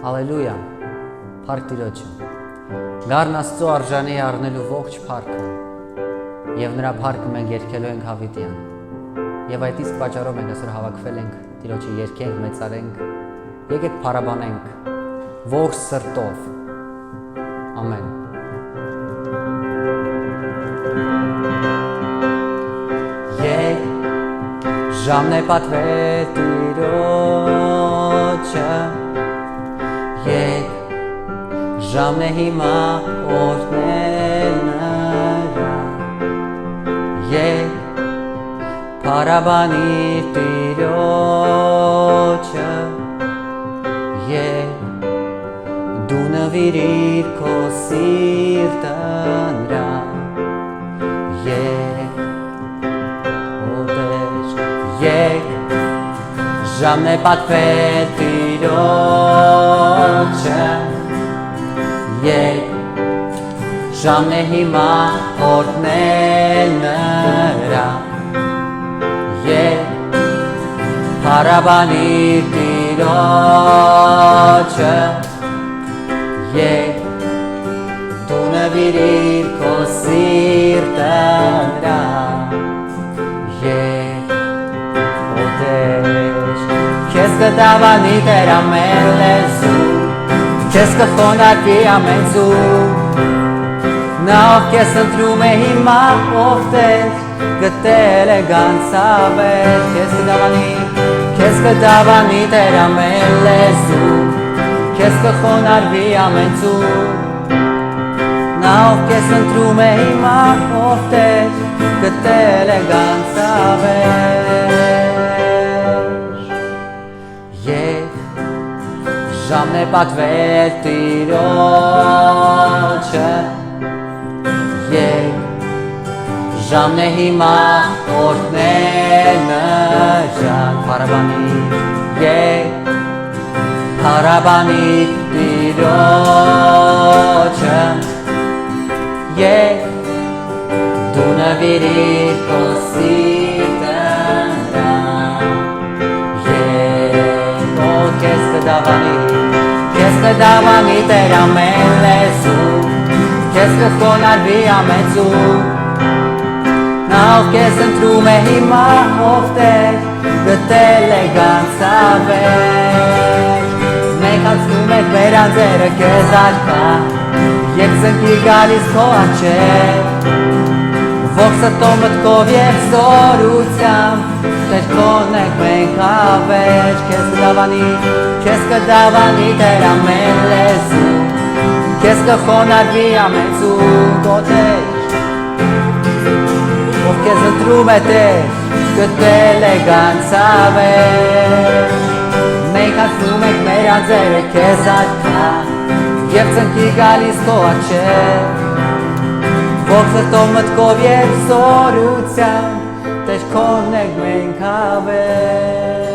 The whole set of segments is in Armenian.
Հալելույա, փառք Տիրոջը։ Գառն Աստծո արժանի է առնելու ողջ փառքը, եւ նրա փառքը մենք երգելու ենք հավիտյան։ Եվ այդ իսկ պատճառով մենք այսօր հավաքվել ենք Տիրոջը երգենք, մեծարենք, եկեք փառաբանենք ողջ սրտով։ Ամեն։ Ժամն է պատվել Տիրոջը, ժամն է հիմա օրհնել Նրան, փառաբանիր Տիրոջը, դու նվիրիր քո սիրտը Նրան, ժամն է պատվել Տիրոջը, ժամն է հիմա օրհնել Նրան, փառաբանիր Տիրոջը, դու նվիրիր քո սիրտը Նրան, Քեզ կդավանի Տեր ամեն լեզու, քեզ կխոնարհվի ամեն ձու, նա ով քեզ ընտրում է հիմա ով Տեր, գտել է գանձավեր, քեզ կդավանի Տեր ամեն լեզու, քեզ կխոնարհվի ամեն ձու, նա ով քեզ ընտրում է հիմա ով Տեր, գտել է գանձավեր։ Ժամն է պատվել Տիրոջը, ժամն է հիմա օրհնել Նրան, փառաբանիր Տիրոջը, դու նվիրիր քո սիրտը Նրան, քեզ կդավանի Տեր ամեն լեզու, քեզ կխոնարհվի ամեն ձու, նա ով քեզ ընտրում է հիմա ով Տեր, գտել է գանձավեր, մենք անցնում ենք մեր անձերը քեզ առկա, երբ ծնկի գալիս քո առջև, ողջ սրտով մտքով և զորությամբ, Տեր քոն ենք մենք հավերժ, քեզ կդավանի Տեր ամեն լեզու, քեզ կխոնարհվի ամեն ձու, քո Տեր, ով քեզ ընտրում է Տեր, գտել է գանձավեր, մենք անցնում ենք մեր անձերը քեզ առկա, և ծնկի գալիս քո առջև, ողջ սրտով մտքով և զորությամբ, Տեր քոն ենք մենք հավերժ,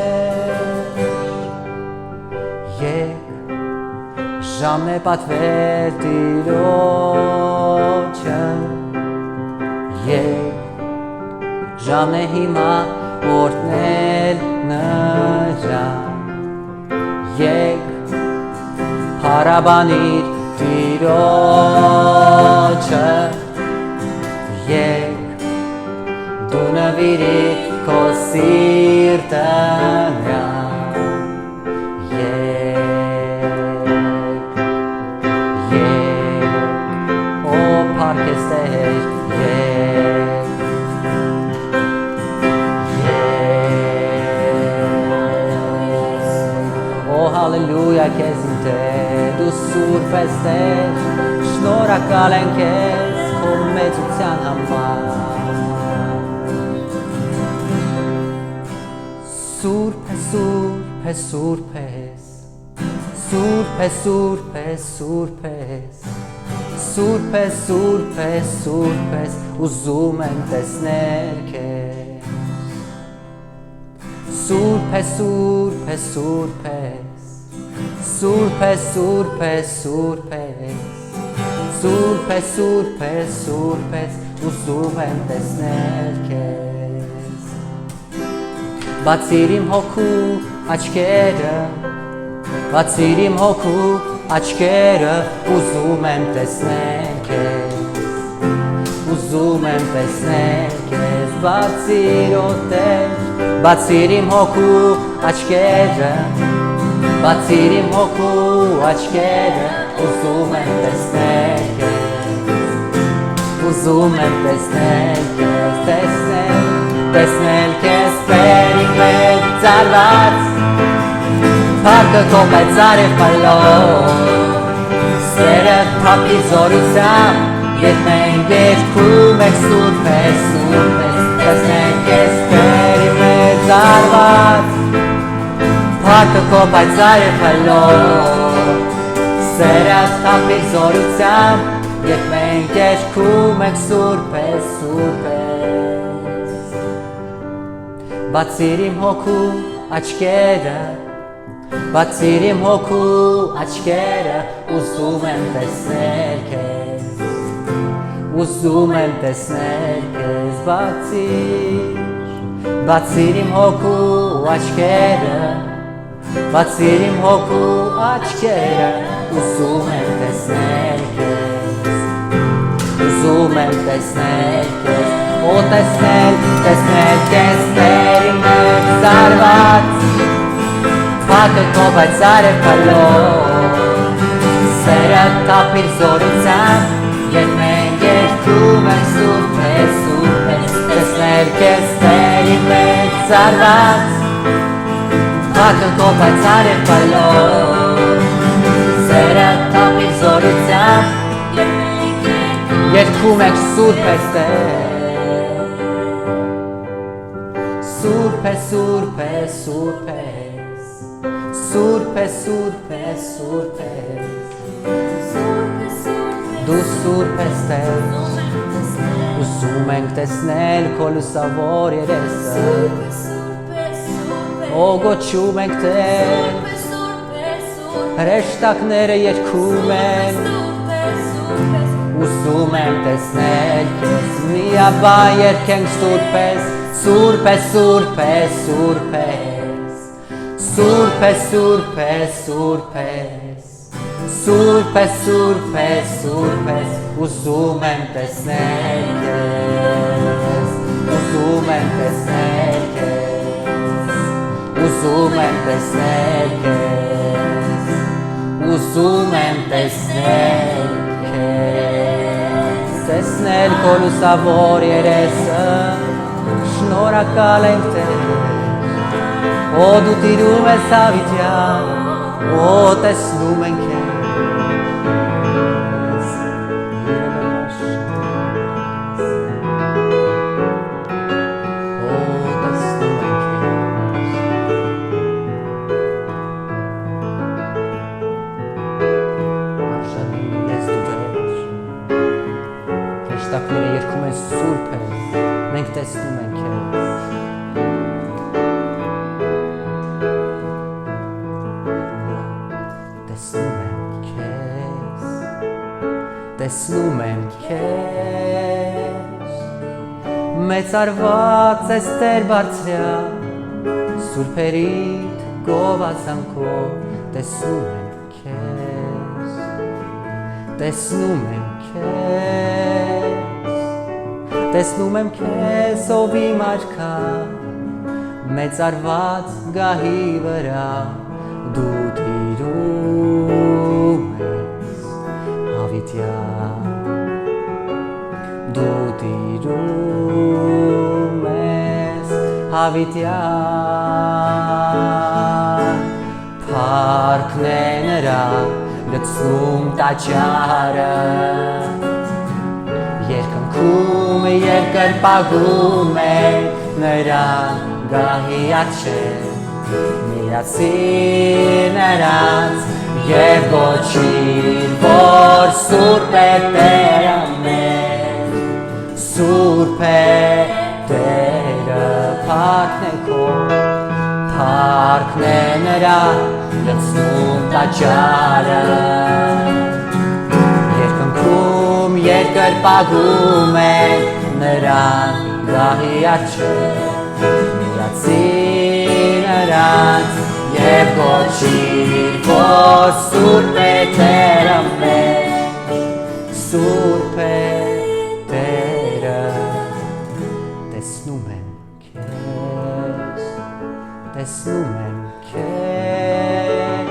ժամն է պատվել Տիրոջը, ժամն է հիմա օրհնել Նրան, փառաբանիր Տիրոջը, դու նվիրիր քո սիրտը Նրան, Ո փառք ես Տեր, Ո հալելույա քեզ իմ Տեր, դու սուրբ ես Տեր, շնորհակալ ենք քեզ քո մեծության համար, Սուրբ ես, սուրբ ես, սուրբ ես, սուրբ ես, սուրբ ես, սուրբ ես, սուրբ ես, սուրբ ես, սուրբ ես, ուզում եմ տեսնել քեզ, Սուրբ ես, սուրբ ես, սուրբ ես, սուրբ ես, սուրբ ես, սուրբ ես, սուրբ ես, սուրբ ես, սուրբ ես, ուզում եմ տեսնել քեզ, բացիր իմ հոգու աչքերը, բացիր իմ հոգու աչքերը, ուզում եմ տեսնել քեզ, ուզում եմ տեսնել քեզ, բացիր օտեր, բացիր իմ հոգու աչքերը, բացիր իմ հոգու աչքերը, ուզում եմ տեսնել քեզ, ուզում եմ տեսնել քեզ, տեսնել քեզ բերի մեծ ծարված, փառքը քո մեծ արև պալով, սերը թափի զորությամբ, երբ մենք երգում ենք սուրբ ես, տեսնել քեզ բերի մեծ արված, փառքը քո մեծ արև պալով, սերը թափի զորությամբ, երբ մենք երգում ենք սուրբ ես, բացիր իմ հոգու աչքերը, բացիր իմ հոգու աչքերը, ուզում եմ տեսնել քեզ, ուզում եմ տեսնել քեզ, բացիր իմ հոգու աչքերը, բացիր իմ հոգու աչքերը, ուզում եմ տեսնել քեզ, ուզում եմ տեսնել քեզ, օ տեսնել քեզ բերի մեծ ծարված, փառքը քո մեծ արև պալով, սերը թափի զորությամբ, երբ մենք երգում ենք սուրբ ես, տեսնել քեզ բերի մեծ ծարված, փառքը քո մեծ արև պալով, սերը թափի զորությամբ, երգում ենք սուրբ ես, Surpe, surpe, surpes, surpe, surpe, surpes, du surpes tes, usume în tesnel colu savor eresă, ogo ciume în tes, reștac nere yerkumen, usume în tesnel kes, mia bayer keng surpes, Surpes, surpes, surpes, surpes, surpes, surpes, surpes, surpes, surpes, usume în tesnel kes, usume în tesnel kes, usume în tesnel kes, usume în tesnel kes, tesnel colu savor eresă, Շնորհակալ ենք Տեր, օ դու տիրում ես հավիտյան, օ տեսնում ենք քեզ, օ տեսնում ենք քեզ, արժանի ես դու Տեր, հեշտակները երգում են սուրբ ես, մենք տեսնում ենք քեզ, տեսնում եմ քեզ, մեծարված ես Տեր բարձրյալ, սուրբերիդ գովազանքով, տեսնում եմ քեզ, տեսնում եմ քեզ, տեսնում եմ քեզ ով իմ արքա, մեծարված գահի վրա, դու տիրում ես հավիտյան, դու տիրում ես հավիտյան, փառքն է նրա լցնում տաճարը, երկնքում երկրպագում է նրան գահի առջև, միացիր նրանց և գոչիր, որ սուրբ է Տերը մեր, սուրբ է Տերը, փառքն է քո, փառքն է նրա լցնում տաճարը, երկնքում երկրպագում է նրան գահի առջև, միացիր նրանց և գոչիր, որ տեսնում եմ քեզ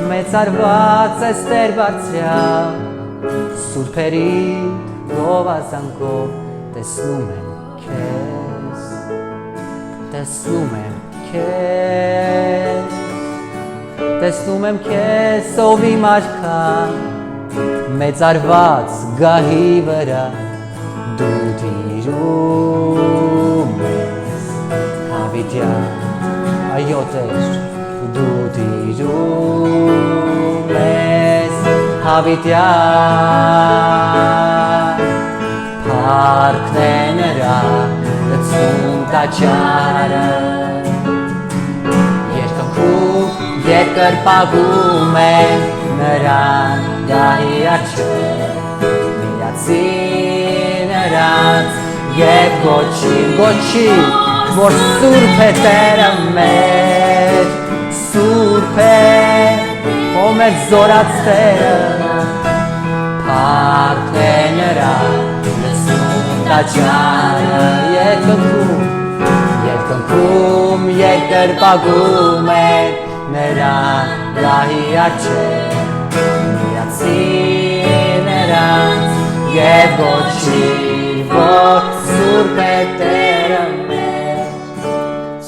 մեծարված ես Տեր բարձրյալ սուրբերի գովազանքով տեսնում եմ քեզ տեսնում եմ քեզ տեսնում եմ քեզ ով իմ արքան մեծարված գահի վրա դու տիրում ես հավիտյան այո Տեր դու տիրում ես հավիտյան փառքն է նրա լցնում տաճարը երկնքում երկրպագում են նրան գահի առջև միացի նրանց և գոչի որ սուրբ է Տերը մեր սուրբ է ով մեր զորած Տերը փառք է նրա լցնում տաճարը երկնքում երկրպագում են նրան գահի առջև միացի նրանց և գոչի որ սուրբ է Տերը մեր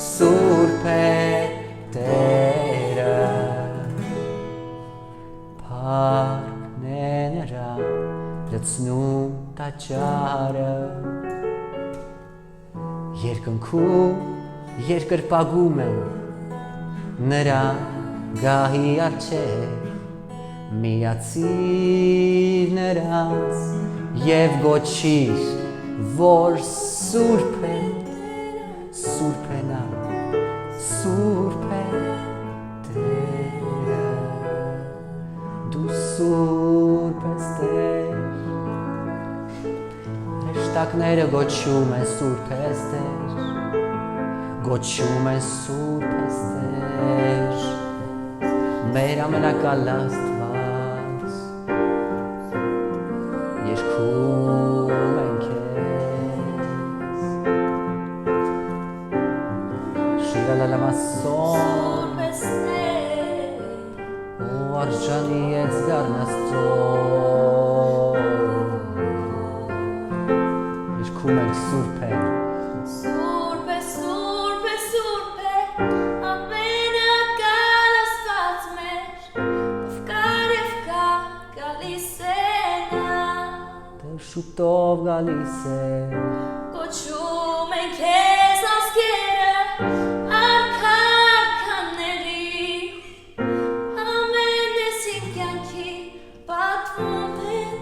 սուրբ է Տերը փառքն է նրա լցնում տաճարը երկնքում երկրպագում են նրան գահի առջև միացիր նրանց և գոչիր որ սուրբ է նա սուրբ է Տերը դու սուրբ ես Տեր հրեշտակները գոչում են սուրբ ես Տեր գոչում են սուրբ ես Տեր մեր ամենակալ Աստված երգում են քեզ շիրալալամասոն ու արժանի ես դառնաստոր երգում ենք սուրբ են շուտով գալիս է Կոչում են քեզ ազգերը արքայականների ամեն դեսին կյանքի պատվում են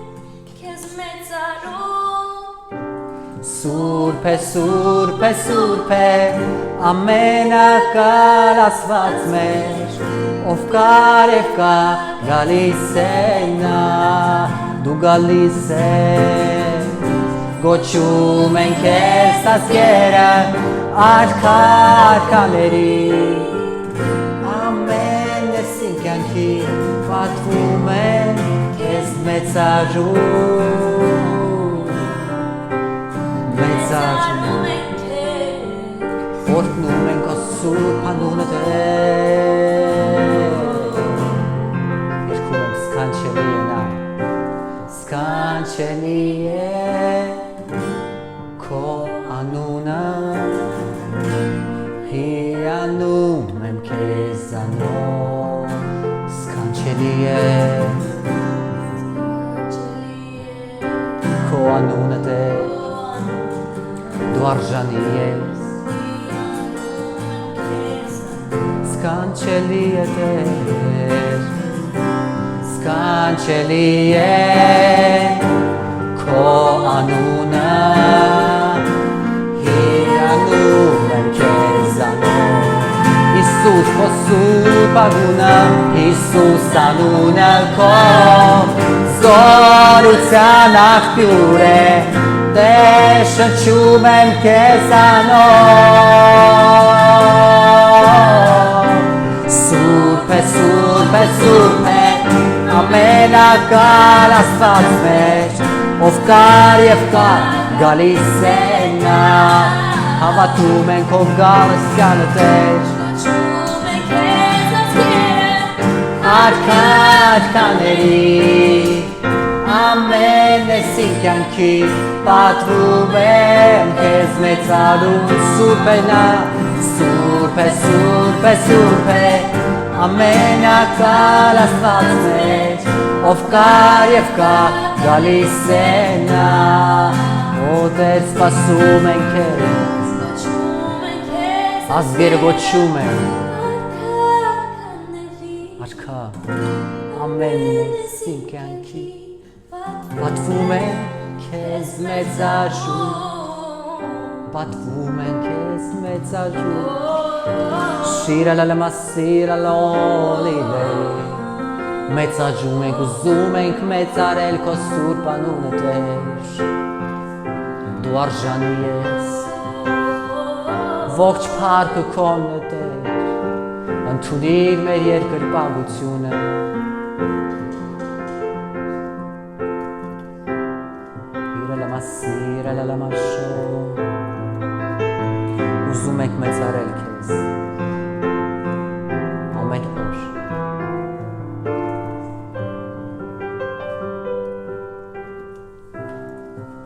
քեզ մեծարում Սուրբ է, սուրբ է, սուրբ է ամենակալ Աստված մեր ով կար և կա գալիս է նա դու գալիս ես գոչում են քեզ ազգերը արքայականների ամեն դեսին կյանքի պատվում են քեզ մեծարում մեծարում են քեզ օրհնում են քո սուրբ անունը Տեր երգում ենք սքանչելի է նա Scancelli è co anuna Hianum em kezano Scancelli è co anuna te Doarjani es Scancelli è te Scancelli è co anuna Hianum em kezano Isus co supaguna Isus anuna co Zoruțan actiure Te șăcium em kezano Surpe, surpe, surpe Ամենակալ Աստված մեր ով կար և կա գալիս է նա հավատում ենք ով գալստյանը Տեր Պատվում ենք քեզ ասկերը Արքաների ամեն էսին կյանքի պատվում եմ քեզ մեծարում Սուրբ է նա, Սուրբ է, Սուրբ է, Սուրբ է ամենակալ Աստված մեր ով կար և կա գալիս է նա Ո Տեր սպասում ենք քեզ Պատվում ենք քեզ ազգերը գոչում են Արքաների Արքա ամեն էսին կյանքի պատվում են քեզ մեծարում պատվում են քեզ մեծարում Շիրալալամա սիրալոլիլե մեծարում ենք ուզում ենք մեծարել քո սուրբ անունը Տեր դու արժանի ես ողջ փառքը քոնն է Տեր ընդունիր մեր երկրպագությունը Սիրալալամա շո ուզում ենք մեծարել քեզ ամեն օր Մեծությունը թողեցի Արքայություն դու չուզեցի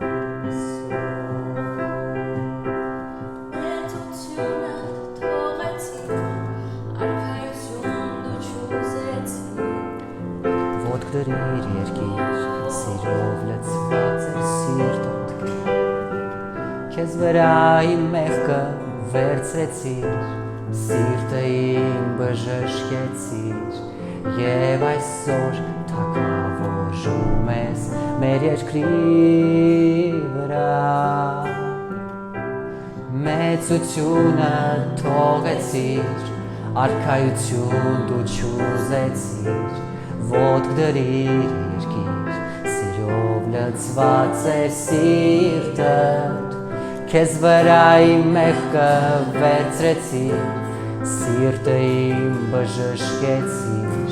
ոտք դրիր երկիր սիրով լցված էր սիրտոտ Քեզ վրա իմ մեղքը վերցրեցիր սիրտը իմ բժշկեցիր Եվ այսօր թագավորում ես մեր երկրի վրա Մեծությունը թողեցիր արքայություն դու չուզեցիր Ոտք դրիր երկիր սիրով լցված էր սիրտդ Քեզ վրա իմ մեղքը վերցրեցիր սիրտը իմ բժշկեցիր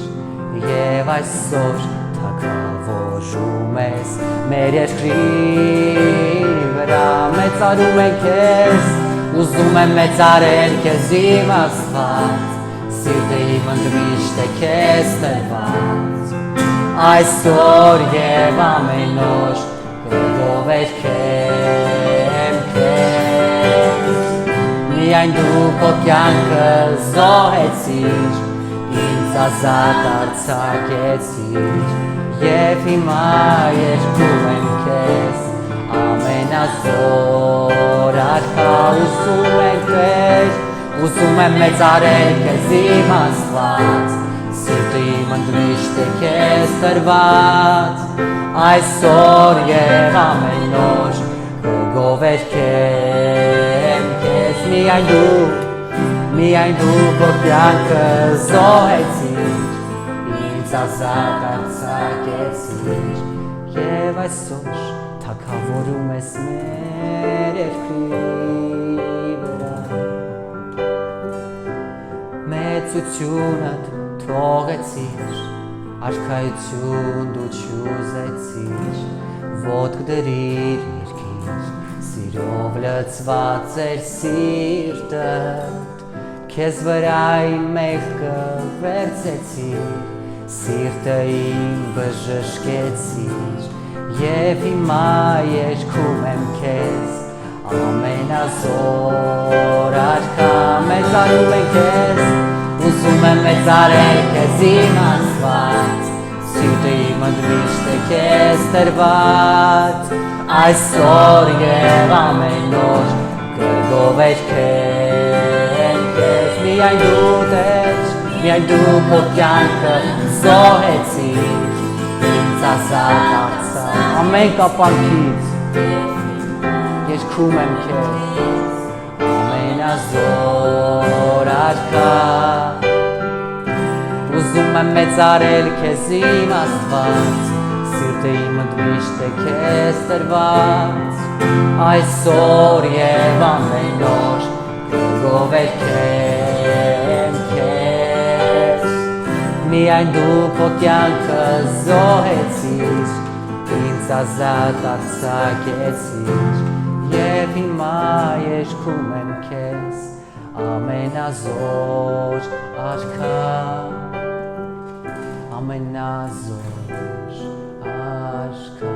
Եվ այսօր թագավորում ես մեր երկրի վրա Մեծարում ենք քեզ ուզում եմ մեծարել քեզ իմ Աստված Սիրտը իմ ընդմիշտ է քեզ տրված Այսօր և ամեն օր կգովերքեմ քեզ Միայն դու քո կյանքը զոհեցիր Ինձ ազատ արձակեցիր Եվ հիմա երգում եմ քեզ Ամենազոր արքա ուզում ենք Տեր Ուզում եմ մեծարել քեզ իմ Աստված Սիրտը իմ ընդմիշտ է քեզ տրված Այսօր և ամեն օր կգովերքեմ քեզ Միայն դու քո կյանքը զոհեցիր Ինձ ազատ արձակեցիր Եվ այսօր թագավորում ես մեր երկրի վրա Մեծությունդ թողեցիր Արքայություն դու չուզեցիր Ոտք դրիր երկիր Սիրով լցված էր սիրտդ Քեզ վրա իմ մեղքը վերցրեցիր Սիրտը իմ բժշկեցիր Եվ հիմա երգում եմ քեզ Ամենազոր արքա մեծարում ենք քեզ Ուզում եմ մեծարել քեզ իմ Աստված Սիրտը իմ ընդմիշտ է քեզ տրված Այսօր և ամեն օր կգովերքեմ քեզ Միայն դու Տեր, միայն դու քո կյանքը զոհեցիր Ինձ ազատ արձակ ամեն կապանքից Երգում եմ քեզ Ամենազոր արքա Ուզում եմ մեծարել քեզ իմ Աստված Սիրտը իմ ընդմիշտ է քեզ տրված Այսօր և ամեն օր կգովերքեմ քեզ Միայն դու քո կյանքը զոհեցիր Ինձ ազատ արձակեցիր Եվ מה יש קומן כס אמן azor ashka amen azor ashka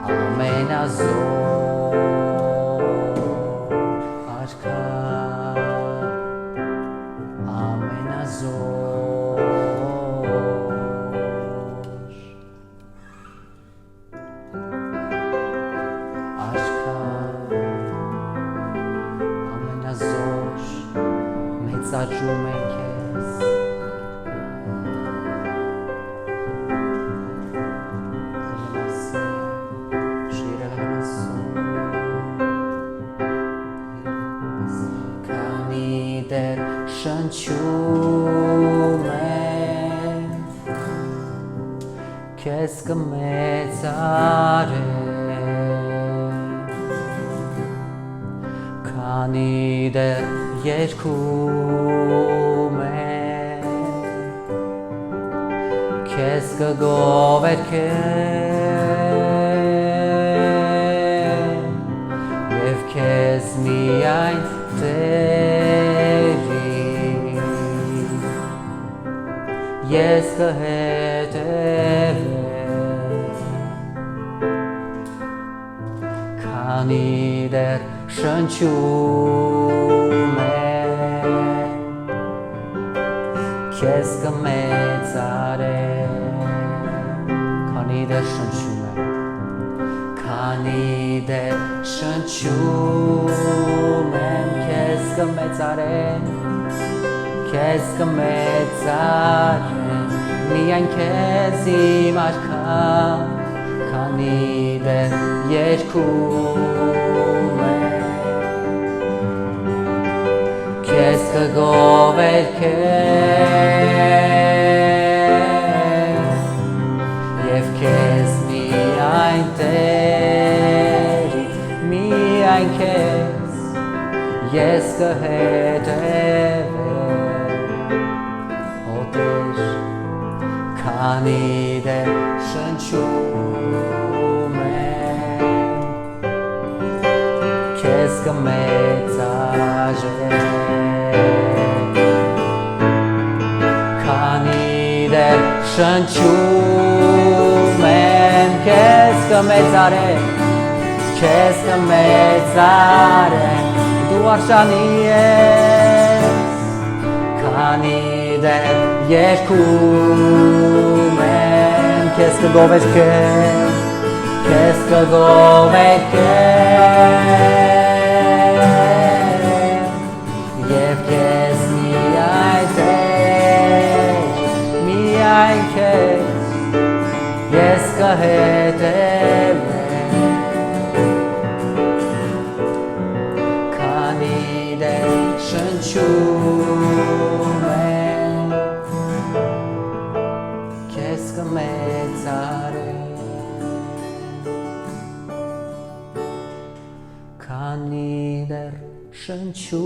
amen azor ashka amen azor ashka amen azor metzaju menkes der Shanchumen Qu'est-ce mezzare Kani der Yeshkumen Qu'est-ce govet Yev kes mi ein Yes, go ahead, Kani der Shanchumen Qu'est-ce que mezzare Kani der Shanchumen Kani der Shanchumen Qu'est-ce que mezzare Qu'est-ce que mezzare Mi anche marca Kani der Yeshkumen Qu'est-ce que gover Yev kes mi ein teri Mi ein kes Yes geheter Kani der Shanchumen Qu'est-ce que mezzage Kani der Shanchumen Qu'est-ce que mezzare Qu'est-ce que mezzare Du arshanies Kani der Yeshkumen Qu'est-ce que govet Qu'est-ce que govet Yev kes mi ein kes Yes geheter Kani der Shanchumen Qu'est-ce que mezzare Kani der Shanchumen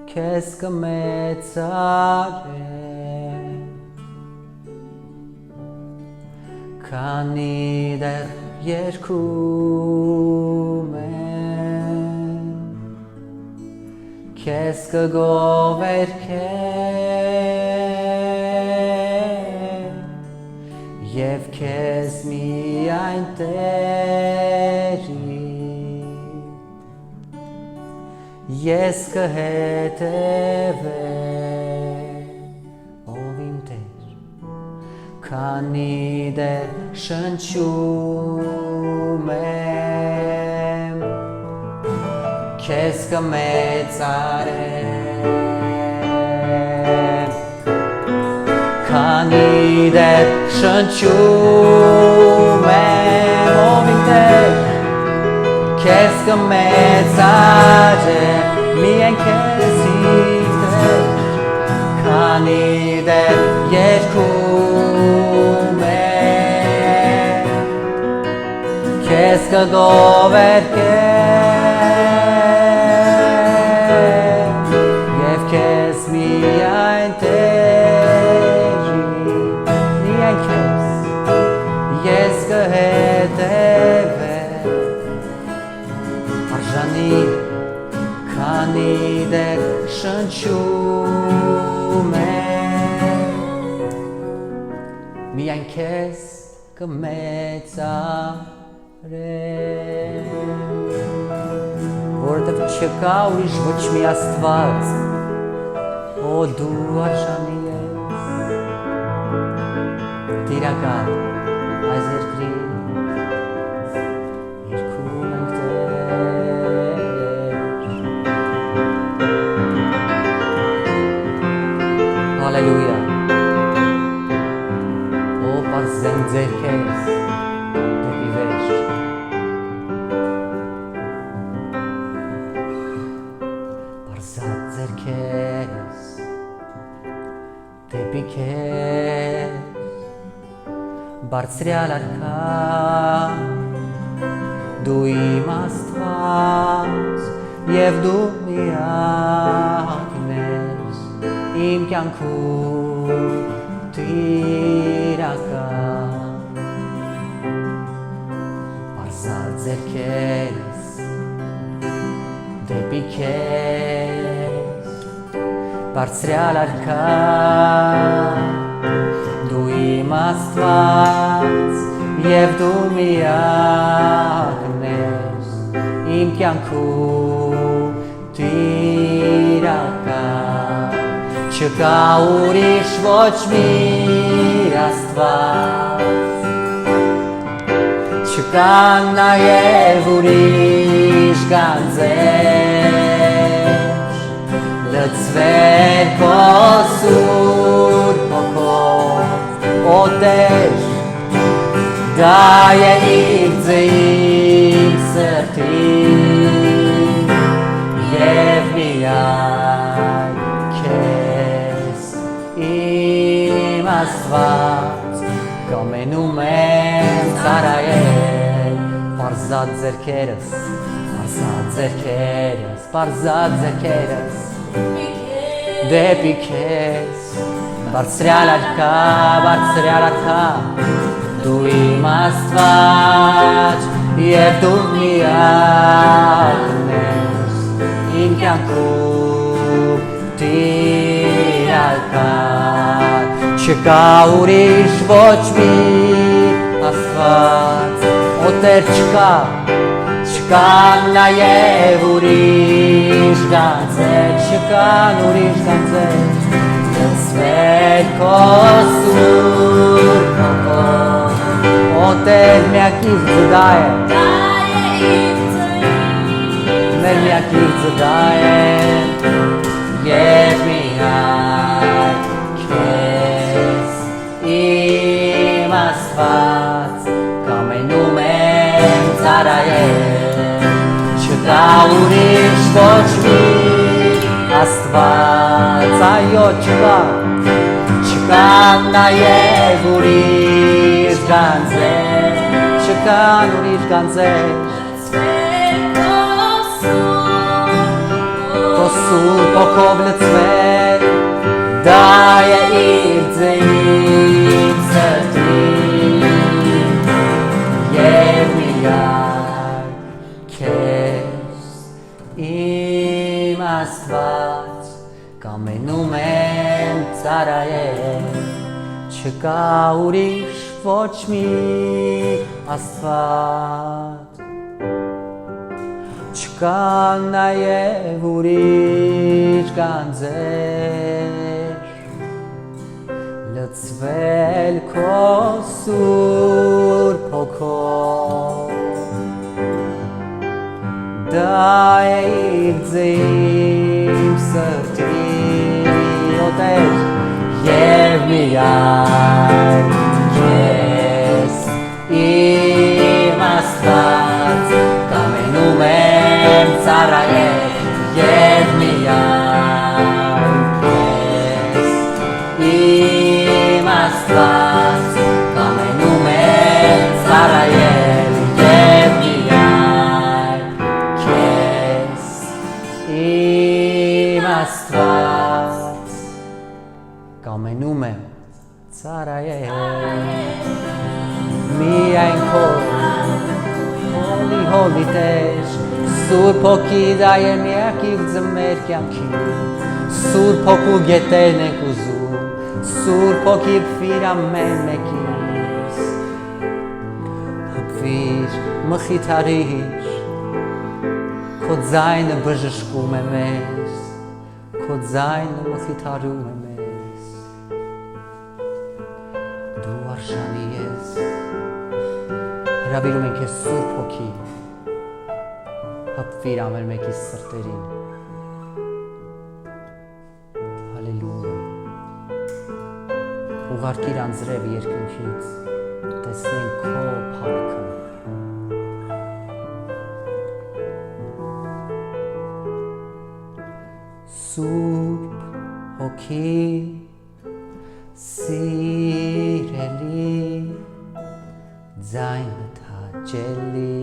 Qu'est-ce que mezzare Kani der Yeshkumen Qu'est-ce que gover Yev kes mi ein teri Yes geheteve Ovim ter Kani der Shanchumen Qu'est-ce que mezzare Kani der Shanchumen Ovim ter Qu'est-ce que mezzage Mi enkesiter Kani der Yeshkumen Qu'est-ce que gover Yev kes mi ein teri Mi ein kes Tani Kani der shënqume Mi janë kes këmecare Por të që ka urish vëq mi astvat O duar shani jes Tira ka Azir kri Irkumen këtesh Halleluja O par zëndzërkes Të pivesh Par zëndzërkes Të pikes Barcrealar ka Du I mastված Եվ դու միակն ես Իմ կյանքում տիրական Պարզալ ձեռքերս Դեպի քեզ Բարձրյալ արքա Դու իմ աստված Եվ դու միակն ես Իմ կյանքում տիրական Չկա ուրիշ ոչ մի աստված Չկա նաև ուրիշ գանձեր Լծվել քո սուրբ հոգով Օ Տեր Դա է իմ սրտին Եվ միայն քեզ Իմ աստված Կամենում եմ ծարայել Պարզած ձեռքերս Պարզած ձեռքերս Պարզած ձեռքերս Դեպի քեզ Բարձրյալ արքա Դու իմ աստված Եվ դու միակն ես Իմ կյանքում տիրական Չկա ուրիշ ոչ մի աստված Օ Տեր չկա նաև ուրիշ գանձեր Չկան ուրիշ գանձեր Լծվել քո սուրբ հոգով Օ Տեր միակիցը դա է Մեր միակիցը դա է Եվ միայն քեզ Իմ աստված Կամենում եմ ծարայել Չկա ուրիշ ոչ մի աստված Այո չկա Չկան նաև ուրիշ գանձեր Չկան ուրիշ գանձեր Քո սուրբ հոգով լցվել Դա է իմ սրտին Եվ միայն քեզ Իմ աստված Կամենում եմ ծարայել Չկա ուրիշ ոչ մի աստված Չկա նաև ուրիշ գանձեր Լծվել քո սուրբ հոգով Դա է իմ սրտին Օ Տեր Եվ միայն քեզ Իմ աստված Կամենում եմ ծարայել Եվ միայն քեզ Իմ աստված Կամենում եմ ծարայել Եվ միայն քեզ Իմ աստված Կամենում եմ ծարայել Միայն քո Holy, holy Տեր Սուրբ հոգի դա եմ եկիվ ձմեր կյանքի Սուրբ հոգու գետերն ենք ուզում Սուրբ հոգի բվիր ամեն մեկիս Հպվիր, մխիթարիր Քո ձայնը բժշկում է մեզ Քո ձայնը մխիթարում է մեզ Դու արժանի ես Հրավիրում ենք ես Սուրբ հոգի Հպվիր ամեն մեկիս սրտերին Հալելույա Ուղարկիր անձրև երկնքից Տեսնենք քո փառքը Սուրբ հոգի սիրելի ձայնդ հաճելի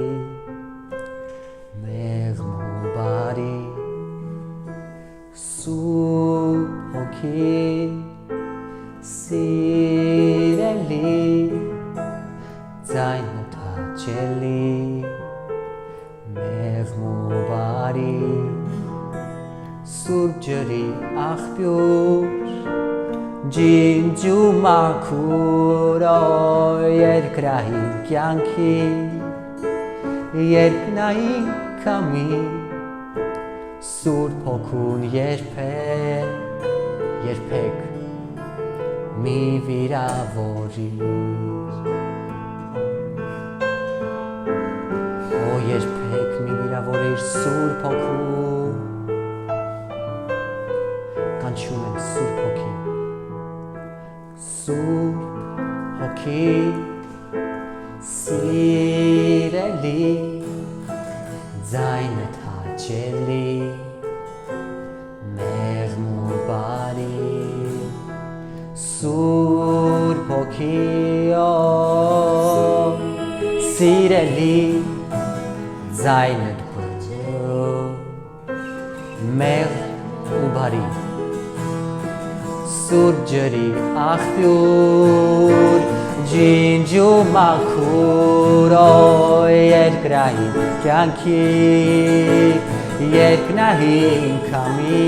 մեղմ ու բարի Սուրբ հոգի սիրելի ձայնդ հաճելի մեղմ ու բարի Սուրբ ջրի աղբյուր ջինջու մաքուր երկրային կյանքի երկնային կամի Սուրբ հոգուն երբեք մի վիրավորիր երբեք մի վիրավորիր Սուրբ հոգուն կանչում ենք Սուրբ հոգի Սուրբ հոգի սիրելի ձայնդ հաճելի մեղմ ու բարի Սուրբ հոգի սիրելի ձայնդ մեղմ ու բարի Սուրբ ջրի աղբյուր ջինջու մաքուր երկրային կյանքի երկնային կամի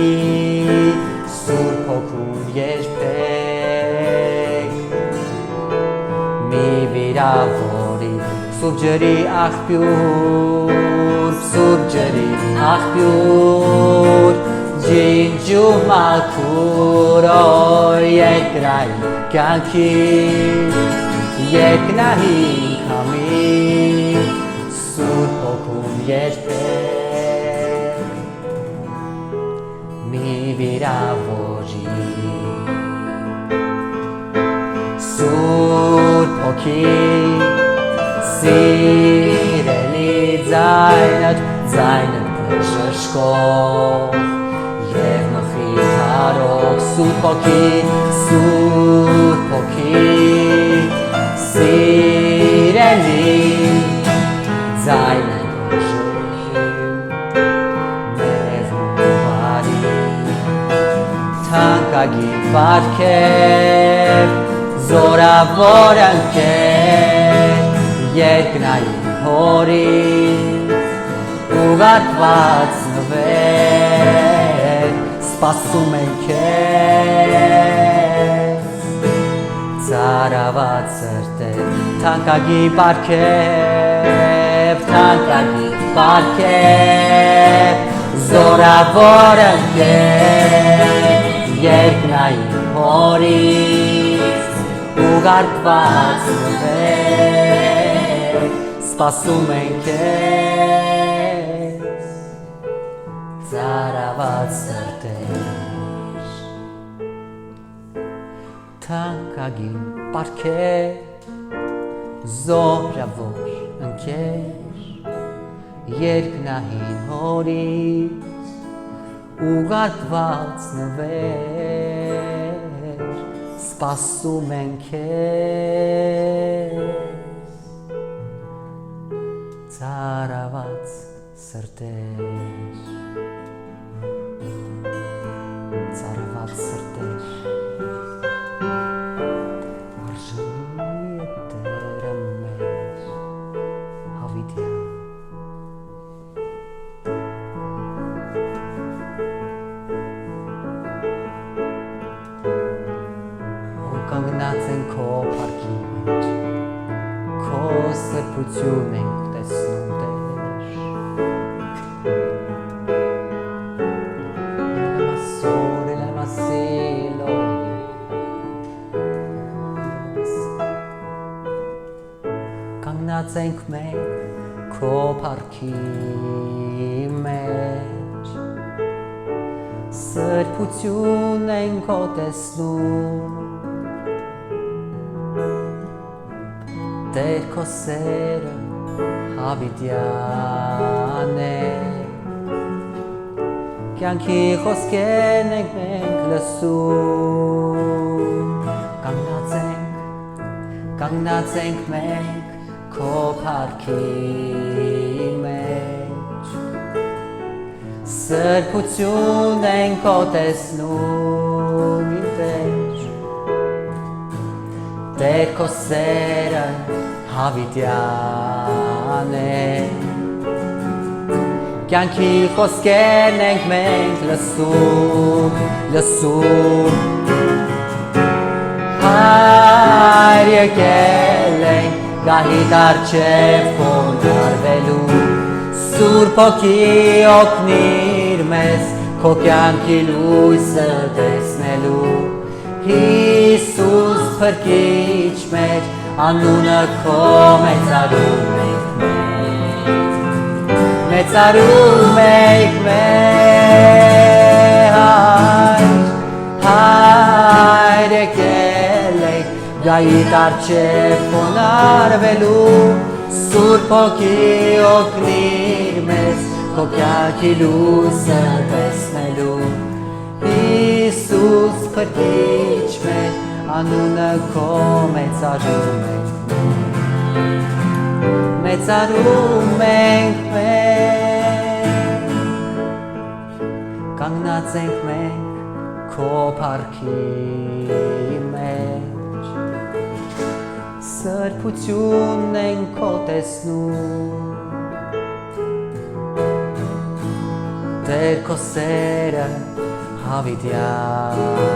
Սուրբ հոգուն երբեք մի վիրավորի Սուրբ ջրի աղբյուր Սուրբ ջրի աղբյուր ջինջու մաքուր երկրային կյանքի երկնային կամի Սուրբ հոգուն երբեք մի վիրավորի Սուրբ հոգի սիրելի ձայնդ բժշկող Եվ մխիթարող Սուրբ հոգի սիրելի ձայնդ բժշկող մեղմ ու բարի թանկագին պարգև զորավոր ընկեր երկնային հորից ուղարկված նվեր սպասում ենք քեզ ծարաված սրտեր թանկագին պարգև զորավոր ընկեր երկնային հորից ուղարկված նվեր սպասում ենք քեզ ծարաված սրտեր թանկագին պարգև զորավոր ընկեր երկնային հորից ուղարկված նվեր սպասում ենք քեզ ծարաված սրտեր ծարաված սրտեր արժանի է Տերը մեզ հավիտյան puționen desnudeș. La sole, la silo. Quand nacenk meg ko parkimeč. Sări puționen ko desnudeș. Terko sera havidiane Kjanki hoskenek menk lasu Kang nacenk menk ko parkimeč Săr puționen ko desnudeș Terko sera havidiane Kjanki hoskenek menk lasu Harje keleng gahitar çefon arvelu Sur poki oknirmes ko kjanki luise desnelu Iisus përkiq meq Anu në ko me caru me Me caru me Hajde kelek Gajitar qepon arvelu Sur poki oknirmes Ko kja kilu se besmelu Iisus përkiq meq Anu në ko me caru me caru me Kang nacenk menk ko parkimeq Sër puționen ko tesnu Terko sera havidiane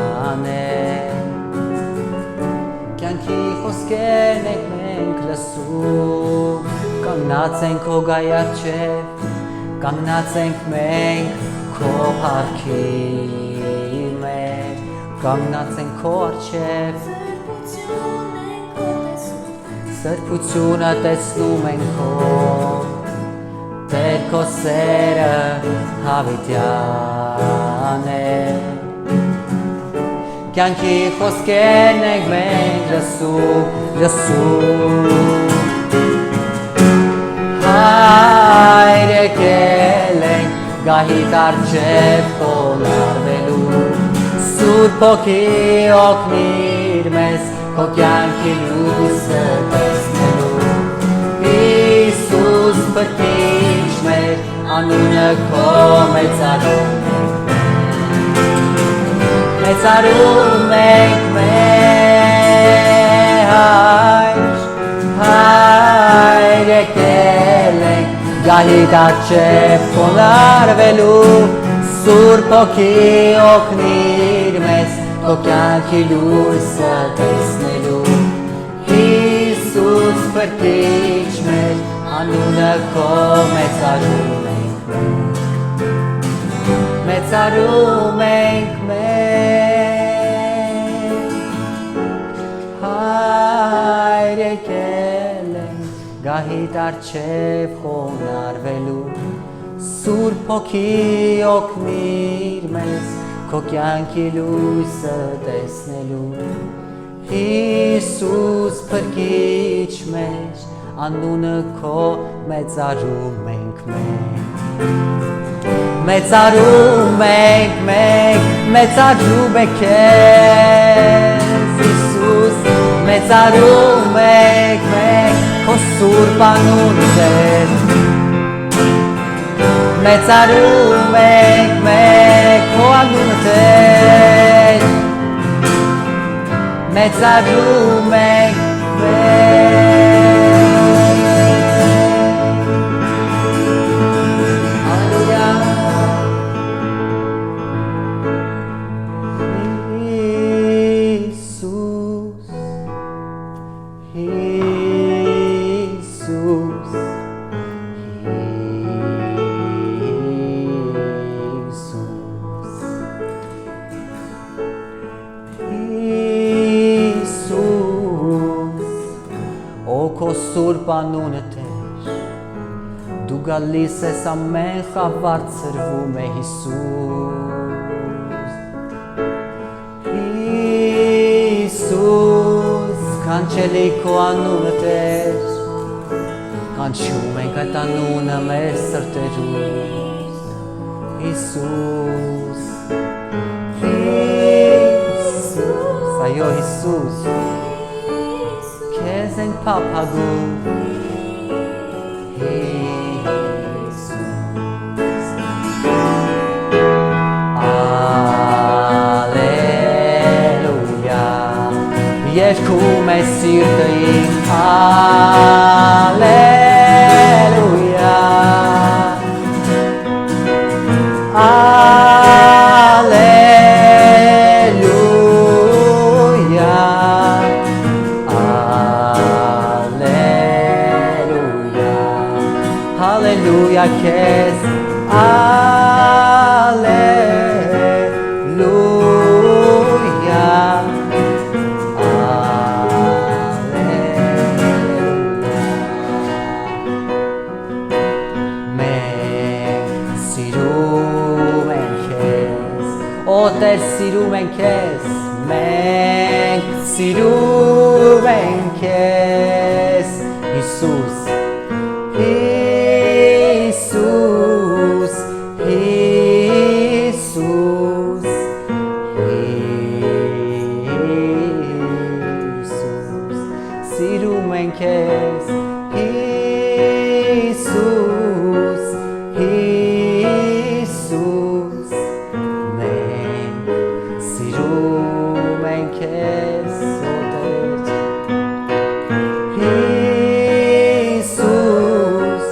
Kjanki hoskenek menk lasu Kang nacenk ko gajar qef Kang nacenk menk ko parkimeq Kang nacenk ko arqef Sër puțuna tesnu menk ko Terko sera havidiane Kjanki hoskenek menk lasu Hajde keleng gahitar qepon arvelu Sur poki oknirmes ko kjanki luise desnelu Iisus përkiq meq Anu në ko me caru Me caru Hajde kelek Gahitar qepon arvelu Sur poki oknirmes Ko kjanki luise desnelu Iisus përkiq meq Anu në ko me caru Me caru Hajde keleng Gahitar qepon arvelu Sur poki oknirmes Ko kjanki luise desnelu Iisus përkiq meq Anu në ko me caru menk Me caru menk Me caru me kez Iisus Me caru menk Ko sur panun zet Me caru menk Ko anu në teq Me caru menk Jesus Սուրբ անունը Տեր Դու գալիս ես ամեն խավար ծրվում է Հիսուս Հիսուս կանչելի քո անունը Տեր Կանչում ենք այդ անունը մեր սրտերում Հիսուս Հիսուս Այո Հիսուս Քեզ ենք փափագում Հիսուս Ալելույա Երգում է սիրտը իմ Ալելույա Ալելույա Ալելույա Հալելույա քեզ Ալելույա Տեր սիրում ենք քեզ, մենք սիրում ենք քեզ, Հիսուս, Հիսուս, Հիսուս, Հիսուս, սիրում ենք քեզ, Հիսուս, Հիսուս, Սիրում ենք քեզ օտեր Հիսուս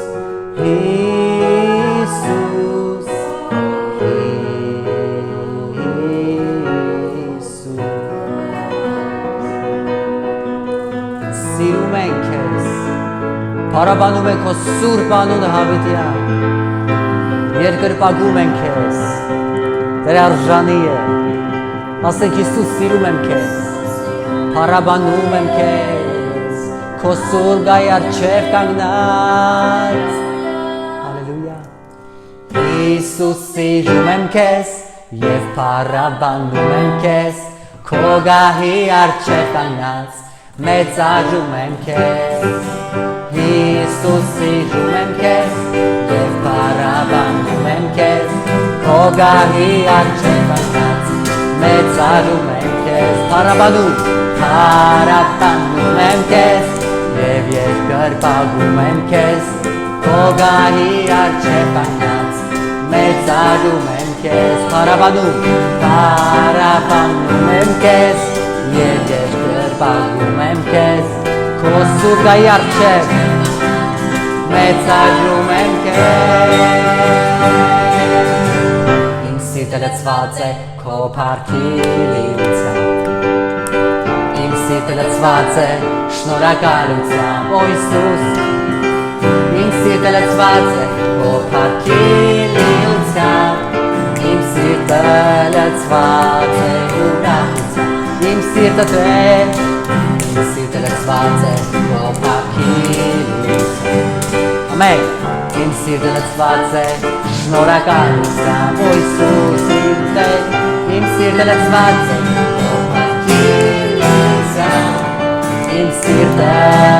Հիսուս Հիսուս Սիրում ենք քեզ Փառաբանում ենք քո սուրբ անունը հավիտյան Երկրպագում ենք քեզ Տեր արժանի է Ասենք Հիսուս սիրում եմ քեզ, փառաբանում եմ քեզ, քո սուրբ գայի առջև կանգնած, Հալելույա, Հիսուս սիրում եմ քեզ և փառաբանում եմ քեզ, քո գահի առջև կանգնած, մեծարում եմ քեզ, Հիսուս սիրում եմ քեզ և փառաբանում եմ քեզ, քո գահի առջև կանգնած, մեծարում եմ քեզ, փառաբանում եմ քեզ և երկրպագում եմ քեզ, քո գահի առջև կանգնած, մեծարում եմ քեզ, փառաբանում եմ քեզ և երկրպագում եմ քեզ, քո սուրբ գահի առջև մեծարում եմ քեզ, իմ սիրտը լցված է քո փառքի լիությամբ Իմ սիրտը լցված է շնորհակալությամբ Օ Հիսուս Իմ սիրտը լցված է քո փառքի լիությամբ Իմ սիրտը լցված է ուրախությամբ Իմ սիրտը Տեր Իմ սիրտը լցված է քո փառքի լիությամբ Ամեն Իմ սիրտը լցված է շնորհակալությամբ Օ Հիսուս իմ Տեր Իմ սիրտը լցված է քո փառքի լիությամբ Իմ սիրտը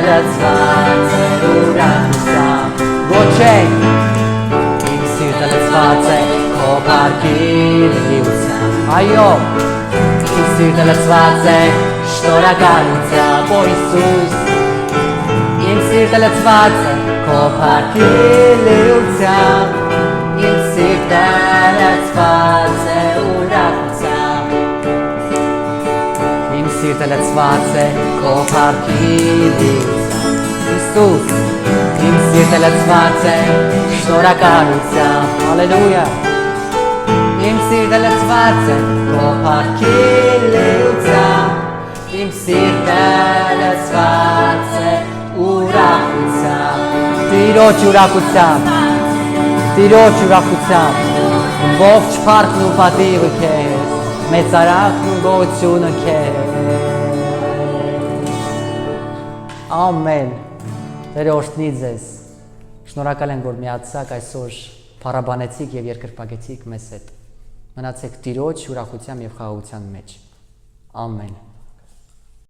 լցված է ուրախությամբ Գոչենք Իմ սիրտը լցված է քո փառքի լիությամբ Այո Իմ սիրտը լցված է շնորհակալությամբ Օ Հիսուս Իմ սիրտը լցված է քո փառքի լիությամբ Իմ սիրտը լցված է ուրախությամբ Իմ սիրտը լցված է քո փառքի լիությամբ Հիսուս Իմ սիրտը լցված է շնորհակալությամբ Հալելույա Իմ սիրտը լցված է քո փառքի լիությամբ Իմ սիրտը լցված է ուրախությամբ Տիրոջ ուրախությամբ Տիրոջ ուրախությամբ ողջ փառքն ու պատիվը քեզ մեծարակն ու գոհությունը քեզ Ամեն Տերը օրհնի ձեզ։ Շնորհակալ եմ, որ միացաք այսօր փառաբանեցիք եւ երկրպագեցիք մեզ հետ։ Մնացեք Տիրոջ ուրախությամբ եւ խաղաղության մեջ։ Ամեն։